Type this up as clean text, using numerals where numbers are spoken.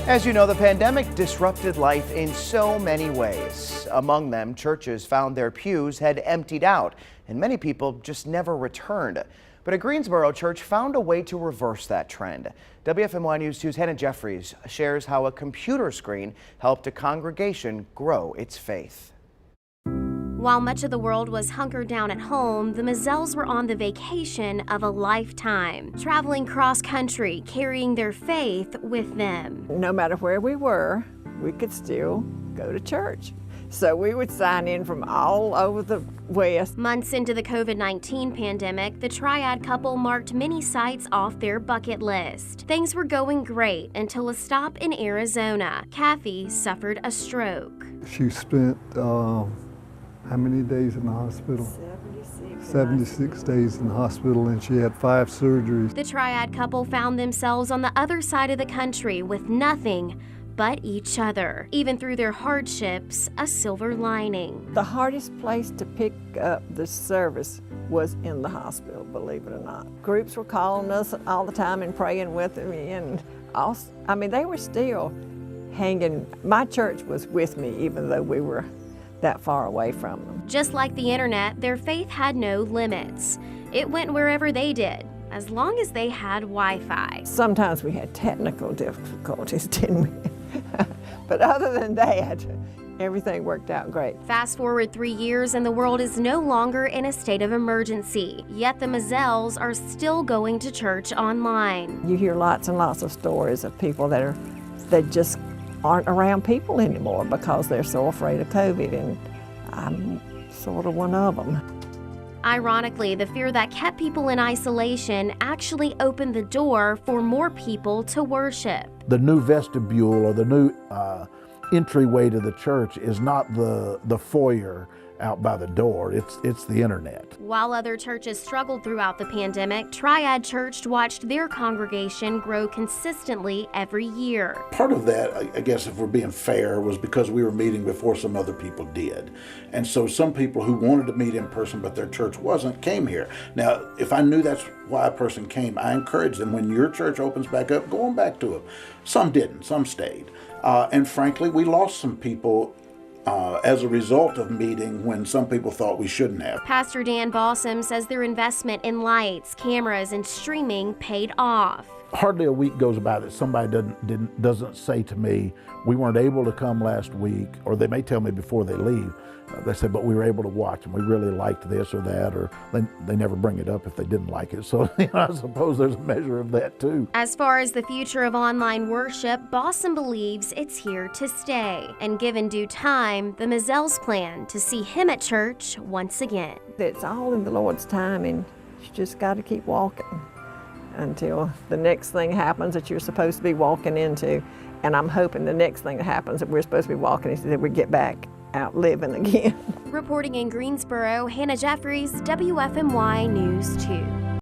As you know, the pandemic disrupted life in so many ways. Among them, churches found their pews had emptied out, and many people just never returned. But a Greensboro church found a way to reverse that trend. WFMY News 2's Hannah Jeffries shares how a computer screen helped a congregation grow its faith. While much of the world was hunkered down at home, the Mazzels were on the vacation of a lifetime, traveling cross-country, carrying their faith with them. No matter where we were, we could still go to church. So we would sign in from all over the West. Months into the COVID-19 pandemic, the Triad couple marked many sites off their bucket list. Things were going great until a stop in Arizona. Kathy suffered a stroke. She spent how many days in the hospital? 76 days in the hospital, and she had 5 surgeries. The Triad couple found themselves on the other side of the country with nothing but each other. Even through their hardships, a silver lining. The hardest place to pick up the service was in the hospital, believe it or not. Groups were calling us all the time and praying with me, and also, they were still hanging. My church was with me even though we were that far away from them. Just like the internet, their faith had no limits. It went wherever they did, as long as they had Wi-Fi. Sometimes we had technical difficulties, didn't we? But other than that, everything worked out great. Fast forward 3 years and the world is no longer in a state of emergency. Yet the Mazzels are still going to church online. You hear lots and lots of stories of people that just aren't around people anymore because they're so afraid of COVID, and I'm sort of one of them. Ironically, the fear that kept people in isolation actually opened the door for more people to worship. The new vestibule or the new entryway to the church is not the foyer out by the door, it's the internet. While other churches struggled throughout the pandemic, Triad Church watched their congregation grow consistently every year. Part of that, I guess if we're being fair, was because we were meeting before some other people did. And so some people who wanted to meet in person but their church wasn't, came here. Now, if I knew that's why a person came, I encourage them, when your church opens back up, go on back to it. Some didn't, some stayed. And frankly, we lost some people as a result of meeting when some people thought we shouldn't have. Pastor Dan Bossum says their investment in lights, cameras, and streaming paid off. Hardly a week goes by that somebody doesn't say to me, we weren't able to come last week, or they may tell me before they leave. They say, but we were able to watch and we really liked this or that, or they never bring it up if they didn't like it. So I suppose there's a measure of that too. As far as the future of online worship, Bossum believes it's here to stay. And given due time, the Mazzels plan to see him at church once again. It's all in the Lord's time, and you just got to keep walking until the next thing happens that you're supposed to be walking into. And I'm hoping the next thing that happens that we're supposed to be walking into, that we get back out living again. Reporting in Greensboro, Hannah Jeffries, WFMY News 2.